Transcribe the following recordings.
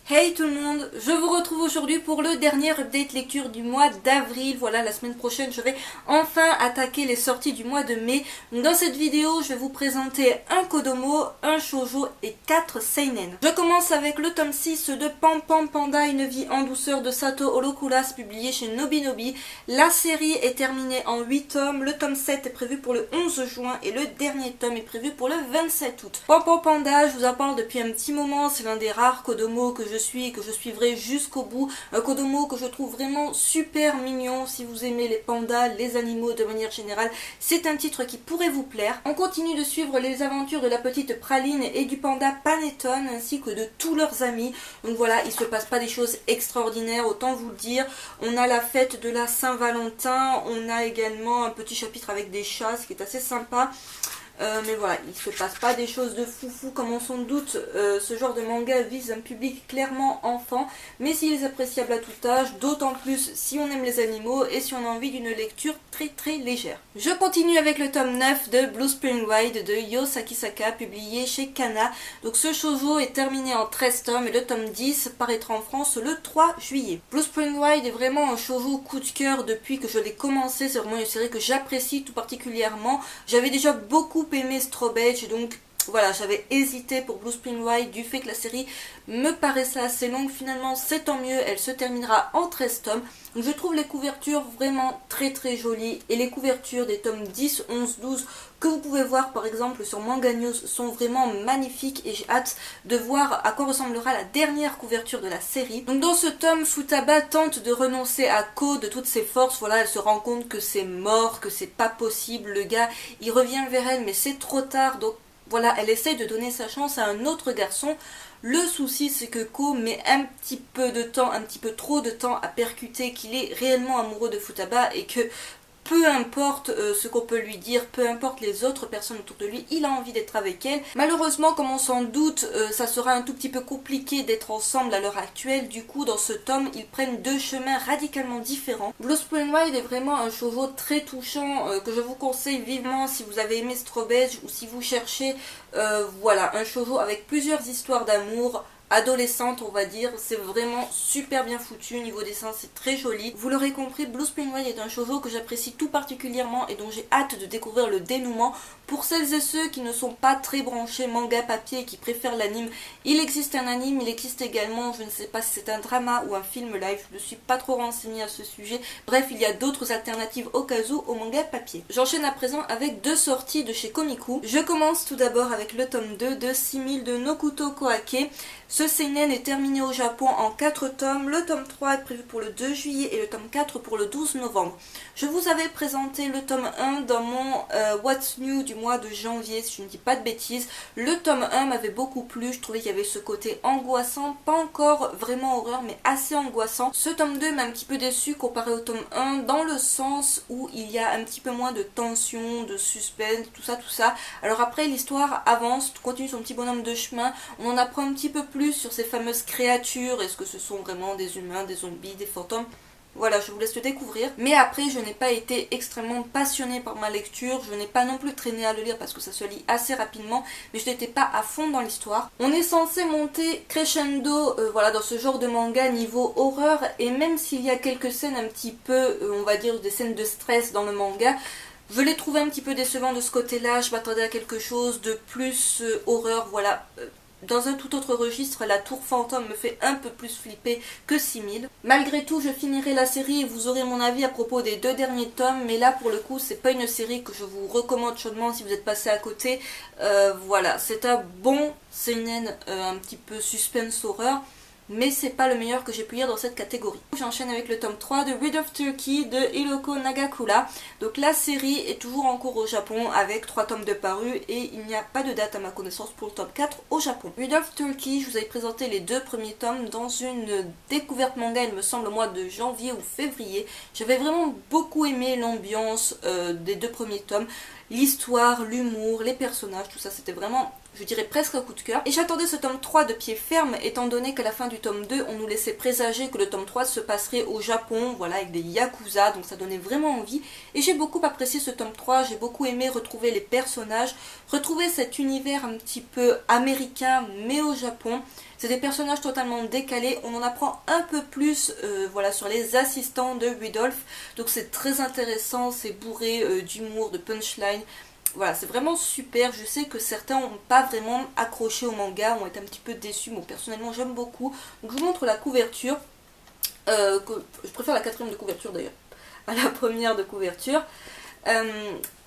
Hey tout le monde, je vous retrouve aujourd'hui pour le dernier update lecture du mois d'avril. Voilà, la semaine prochaine je vais enfin attaquer les sorties du mois de mai. Dans cette vidéo, je vais vous présenter un Kodomo, un Shoujo et 4 Seinen. Je commence avec le tome 6 de Pam Pam Panda, une vie en douceur de Sato Holokuras, publié chez Nobinobi. La série est terminée en 8 tomes, le tome 7 est prévu pour le 11 juin et le dernier tome est prévu pour le 27 août. Pam Pam Panda, je vous en parle depuis un petit moment, c'est l'un des rares Kodomo que je suis et que je suivrai jusqu'au bout. Un Kodomo que je trouve vraiment super mignon. Si vous aimez les pandas, les animaux de manière générale, c'est un titre qui pourrait vous plaire. On continue de suivre les aventures de la petite Praline et du panda Panettone ainsi que de tous leurs amis. Donc voilà, il se passe pas des choses extraordinaires, autant vous le dire. On a la fête de la Saint-Valentin, on a également un petit chapitre avec des chats, ce qui est assez sympa. Mais voilà, il se passe pas des choses de foufou comme on s'en doute. Ce genre de manga vise un public clairement enfant, mais s'il est appréciable à tout âge, d'autant plus si on aime les animaux et si on a envie d'une lecture très légère. Je continue avec le tome 9 de Blue Spring Ride de Yo Sakisaka, publié chez Kana. Donc ce shoujo est terminé en 13 tomes et le tome 10 paraîtra en France le 3 juillet. Blue Spring Ride est vraiment un shoujo coup de cœur depuis que je l'ai commencé. C'est vraiment une série que j'apprécie tout particulièrement. J'avais déjà beaucoup aimé Strawberry, donc voilà, j'avais hésité pour Blue Spring Ride du fait que la série me paraissait assez longue. Finalement, c'est tant mieux, elle se terminera en 13 tomes. Donc je trouve les couvertures vraiment très jolies et les couvertures des tomes 10, 11, 12 que vous pouvez voir par exemple sur Manga News sont vraiment magnifiques et j'ai hâte de voir à quoi ressemblera la dernière couverture de la série. Donc dans ce tome, Futaba tente de renoncer à Ko de toutes ses forces. Voilà, elle se rend compte que c'est mort, que c'est pas possible. Le gars, il revient vers elle mais c'est trop tard, donc voilà, elle essaye de donner sa chance à un autre garçon. Le souci, c'est que Ko met un petit peu de temps, un petit peu trop de temps à percuter qu'il est réellement amoureux de Futaba et que peu importe ce qu'on peut lui dire, peu importe les autres personnes autour de lui, il a envie d'être avec elle. Malheureusement, comme on s'en doute, ça sera un tout petit peu compliqué d'être ensemble à l'heure actuelle. Du coup, dans ce tome, ils prennent deux chemins radicalement différents. Blue Spring Ride est vraiment un shoujo très touchant que je vous conseille vivement si vous avez aimé Strawberry ou si vous cherchez voilà, un shoujo avec plusieurs histoires d'amour adolescente, on va dire. C'est vraiment super bien foutu, niveau dessin c'est très joli. Vous l'aurez compris, Blue Spring Ride est un shoujo que j'apprécie tout particulièrement et dont j'ai hâte de découvrir le dénouement. Pour celles et ceux qui ne sont pas très branchés manga papier et qui préfèrent l'anime, il existe un anime, il existe également, je ne sais pas si c'est un drama ou un film live, je ne suis pas trop renseignée à ce sujet. Bref, il y a d'autres alternatives au cas où au manga papier. J'enchaîne à présent avec deux sorties de chez Komiku. Je commence tout d'abord avec le tome 2 de 6000 de Nokuto Koake. Ce seinen est terminé au Japon en 4 tomes, le tome 3 est prévu pour le 2 juillet et le tome 4 pour le 12 novembre. Je vous avais présenté le tome 1 dans mon What's New du mois de janvier, si je ne dis pas de bêtises. Le tome 1 m'avait beaucoup plu, je trouvais qu'il y avait ce côté angoissant, pas encore vraiment horreur mais assez angoissant. Ce tome 2 m'a un petit peu déçu comparé au tome 1 dans le sens où il y a un petit peu moins de tension, de suspense, tout ça. Alors après l'histoire avance, continue son petit bonhomme de chemin, on en apprend un petit peu plus sur ces fameuses créatures, est-ce que ce sont vraiment des humains, des zombies, des fantômes. Voilà, je vous laisse le découvrir. Mais après, je n'ai pas été extrêmement passionnée par ma lecture. Je n'ai pas non plus traîné à le lire parce que ça se lit assez rapidement. Mais je n'étais pas à fond dans l'histoire. On est censé monter crescendo voilà, dans ce genre de manga niveau horreur. Et même s'il y a quelques scènes un petit peu, on va dire, des scènes de stress dans le manga, je l'ai trouvé un petit peu décevant de ce côté-là. Je m'attendais à quelque chose de plus horreur, voilà. Dans un tout autre registre, la tour fantôme me fait un peu plus flipper que 6000. Malgré tout, je finirai la série et vous aurez mon avis à propos des deux derniers tomes. Mais là, pour le coup, c'est pas une série que je vous recommande chaudement si vous êtes passé à côté. Voilà, c'est un bon seinen, un petit peu suspense horreur. Mais c'est pas le meilleur que j'ai pu lire dans cette catégorie. J'enchaîne avec le tome 3 de Rid of Turkey de Hiroko Nagakura. Donc la série est toujours en cours au Japon avec 3 tomes de parus et il n'y a pas de date à ma connaissance pour le tome 4 au Japon. Rid of Turkey, je vous avais présenté les deux premiers tomes dans une découverte manga, il me semble au mois de janvier ou février. J'avais vraiment beaucoup aimé l'ambiance des deux premiers tomes. L'histoire, l'humour, les personnages, tout ça c'était vraiment je dirais presque un coup de cœur. Et j'attendais ce tome 3 de pied ferme, étant donné qu'à la fin du tome 2, on nous laissait présager que le tome 3 se passerait au Japon, voilà, avec des yakuza, donc ça donnait vraiment envie. Et j'ai beaucoup apprécié ce tome 3, j'ai beaucoup aimé retrouver les personnages, retrouver cet univers un petit peu américain, mais au Japon. C'est des personnages totalement décalés, on en apprend un peu plus voilà, sur les assistants de Rudolph, donc c'est très intéressant, c'est bourré d'humour, de punchline. Voilà, c'est vraiment super. Je sais que certains n'ont pas vraiment accroché au manga, ont été un petit peu déçus. Moi, personnellement, j'aime beaucoup. Donc, je vous montre la couverture. Je préfère la 4e de couverture d'ailleurs à la première de couverture.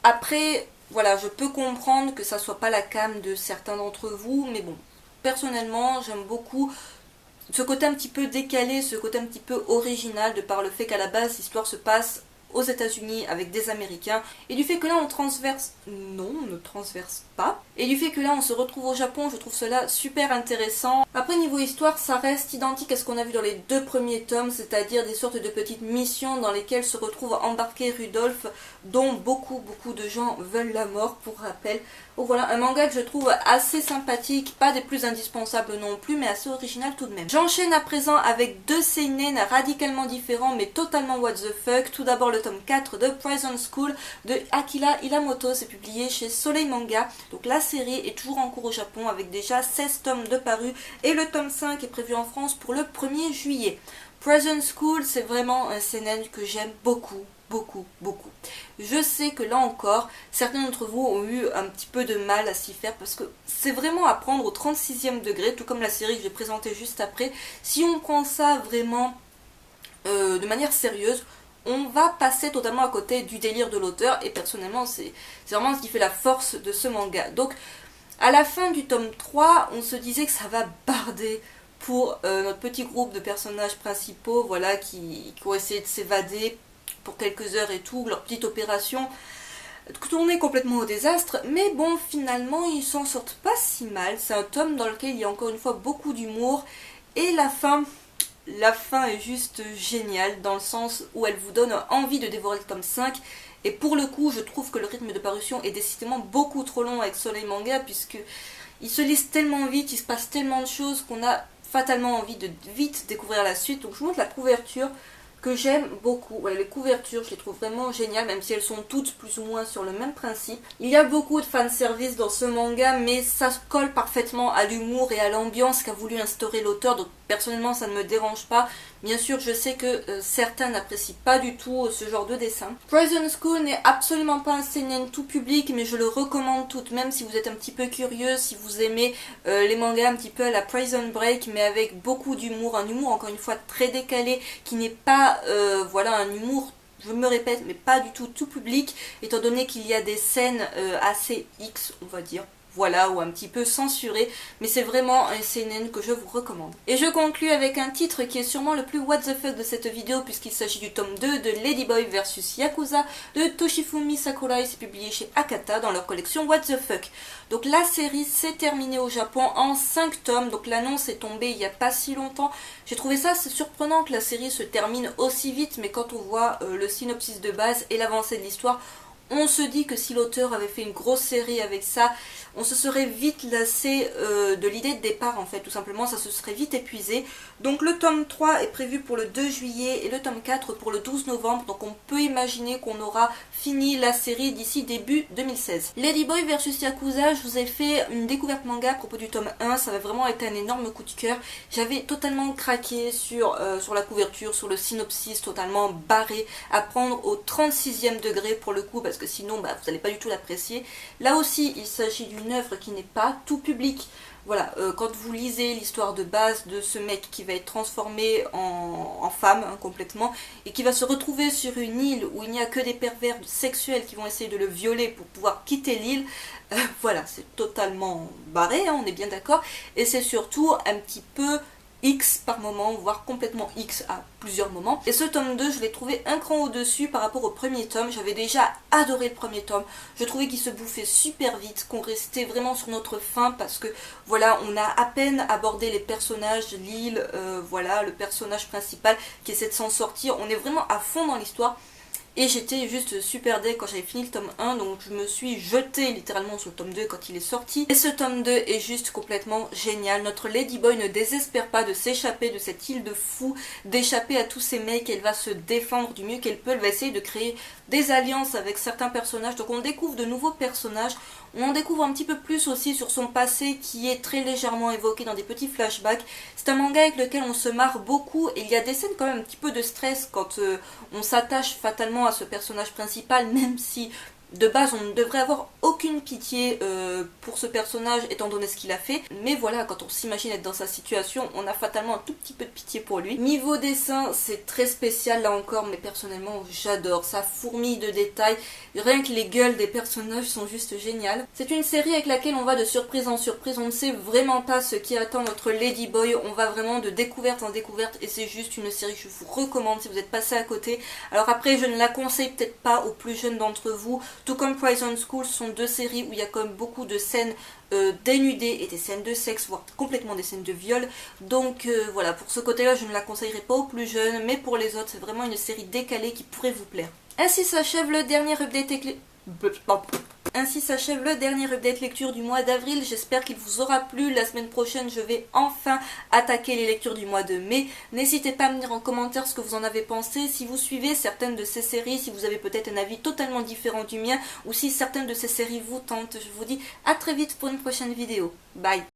Après, voilà, je peux comprendre que ça soit pas la came de certains d'entre vous, mais bon, personnellement, j'aime beaucoup ce côté un petit peu décalé, ce côté un petit peu original, de par le fait qu'à la base, l'histoire se passe aux États-Unis avec des Américains, et du fait que là on transverse, non, on ne transverse pas, et du fait que là on se retrouve au Japon, je trouve cela super intéressant. Après niveau histoire, ça reste identique à ce qu'on a vu dans les 2 premiers tomes, c'est-à-dire des sortes de petites missions dans lesquelles se retrouve embarqué Rudolph, dont beaucoup de gens veulent la mort, pour rappel. Donc voilà, un manga que je trouve assez sympathique, pas des plus indispensables non plus, mais assez original tout de même. J'enchaîne à présent avec 2 seinen radicalement différents, mais totalement what the fuck. Tout d'abord le tome 4 de Prison School de Akira Ilamoto, c'est publié chez Soleil Manga. Donc la série est toujours en cours au Japon avec déjà 16 tomes de parus, et le tome 5 est prévu en France pour le 1er juillet. Prison School, c'est vraiment un seinen que j'aime beaucoup. Je sais que là encore, certains d'entre vous ont eu un petit peu de mal à s'y faire parce que c'est vraiment à prendre au 36e degré, tout comme la série que je vais présenter juste après. Si on prend ça vraiment de manière sérieuse, on va passer totalement à côté du délire de l'auteur, et personnellement c'est vraiment ce qui fait la force de ce manga. Donc à la fin du tome 3, on se disait que ça va barder pour notre petit groupe de personnages principaux, voilà, qui ont essayé de s'évader pour quelques heures et tout, leur petite opération tournée complètement au désastre, mais bon, finalement ils s'en sortent pas si mal. C'est un tome dans lequel il y a encore une fois beaucoup d'humour, et la fin est juste géniale, dans le sens où elle vous donne envie de dévorer le tome 5, et pour le coup je trouve que le rythme de parution est décidément beaucoup trop long avec Soleil Manga, puisque il se lise tellement vite, il se passe tellement de choses qu'on a fatalement envie de vite découvrir la suite. Donc je vous montre la couverture que j'aime beaucoup. Voilà, les couvertures, je les trouve vraiment géniales, même si elles sont toutes plus ou moins sur le même principe. Il y a beaucoup de fanservice dans ce manga, mais ça colle parfaitement à l'humour et à l'ambiance qu'a voulu instaurer l'auteur, donc personnellement ça ne me dérange pas. Bien sûr, je sais que certains n'apprécient pas du tout ce genre de dessin. Prison School n'est absolument pas un seinen tout public, mais je le recommande tout de même si vous êtes un petit peu curieux, si vous aimez les mangas un petit peu à la Prison Break, mais avec beaucoup d'humour, un humour encore une fois très décalé, qui n'est pas voilà, un humour, je me répète, mais pas du tout public, étant donné qu'il y a des scènes assez X, on va dire. Voilà, ou un petit peu censuré, mais c'est vraiment un seinen que je vous recommande. Et je conclue avec un titre qui est sûrement le plus what the fuck de cette vidéo, puisqu'il s'agit du tome 2 de Ladyboy vs Yakuza de Toshifumi Sakurai, c'est publié chez Akata dans leur collection What the fuck. Donc la série s'est terminée au Japon en 5 tomes, donc l'annonce est tombée il n'y a pas si longtemps. J'ai trouvé ça assez surprenant que la série se termine aussi vite, mais quand on voit le synopsis de base et l'avancée de l'histoire, on se dit que si l'auteur avait fait une grosse série avec ça, on se serait vite lassé de l'idée de départ en fait, tout simplement, ça se serait vite épuisé. Donc le tome 3 est prévu pour le 2 juillet et le tome 4 pour le 12 novembre, donc on peut imaginer qu'on aura fini la série d'ici début 2016. Ladyboy vs Yakuza, je vous ai fait une découverte manga à propos du tome 1, ça va vraiment été un énorme coup de cœur. J'avais totalement craqué sur la couverture, sur le synopsis totalement barré, à prendre au 36e degré pour le coup, parce que sinon vous n'allez pas du tout l'apprécier. Là aussi il s'agit d'une œuvre qui n'est pas tout public. Voilà, quand vous lisez l'histoire de base de ce mec qui va être transformé en femme complètement, et qui va se retrouver sur une île où il n'y a que des pervers sexuels qui vont essayer de le violer pour pouvoir quitter l'île, voilà, c'est totalement barré, hein, on est bien d'accord, et c'est surtout un petit peu X par moment, voire complètement X à plusieurs moments. Et ce tome 2, je l'ai trouvé un cran au-dessus par rapport au premier tome. J'avais déjà adoré le premier tome. Je trouvais qu'il se bouffait super vite, qu'on restait vraiment sur notre faim parce que voilà, on a à peine abordé les personnages, l'île, voilà, le personnage principal qui essaie de s'en sortir. On est vraiment à fond dans l'histoire. et j'étais juste super deg quand j'avais fini le tome 1, donc je me suis jetée littéralement sur le tome 2 quand il est sorti. Et ce tome 2 est juste complètement génial. Notre Ladyboy ne désespère pas de s'échapper de cette île de fous, d'échapper à tous ces mecs, elle va se défendre du mieux qu'elle peut, elle va essayer de créer des alliances avec certains personnages, donc on découvre de nouveaux personnages, on en découvre un petit peu plus aussi sur son passé qui est très légèrement évoqué dans des petits flashbacks. C'est un manga avec lequel on se marre beaucoup et il y a des scènes quand même un petit peu de stress quand on s'attache fatalement à ce personnage principal, même si de base on ne devrait avoir aucune pitié pour ce personnage étant donné ce qu'il a fait, mais voilà, quand on s'imagine être dans sa situation, on a fatalement un tout petit peu de pitié pour lui. Niveau dessin, c'est très spécial là encore, mais personnellement j'adore, ça fourmille de détails, rien que les gueules des personnages sont juste géniales. C'est une série avec laquelle on va de surprise en surprise, on ne sait vraiment pas ce qui attend notre Ladyboy, on va vraiment de découverte en découverte et c'est juste une série que je vous recommande si vous êtes passé à côté. Alors après, je ne la conseille peut-être pas aux plus jeunes d'entre vous, tout comme Prison School, ce sont deux séries où il y a quand même beaucoup de scènes dénudées et des scènes de sexe, voire complètement des scènes de viol. Donc voilà, pour ce côté-là, je ne la conseillerais pas aux plus jeunes, mais pour les autres, c'est vraiment une série décalée qui pourrait vous plaire. Ainsi s'achève le dernier update lecture du mois d'avril. J'espère qu'il vous aura plu. La semaine prochaine, je vais enfin attaquer les lectures du mois de mai. N'hésitez pas à me dire en commentaire ce que vous en avez pensé, si vous suivez certaines de ces séries, si vous avez peut-être un avis totalement différent du mien, ou si certaines de ces séries vous tentent. Je vous dis à très vite pour une prochaine vidéo. Bye!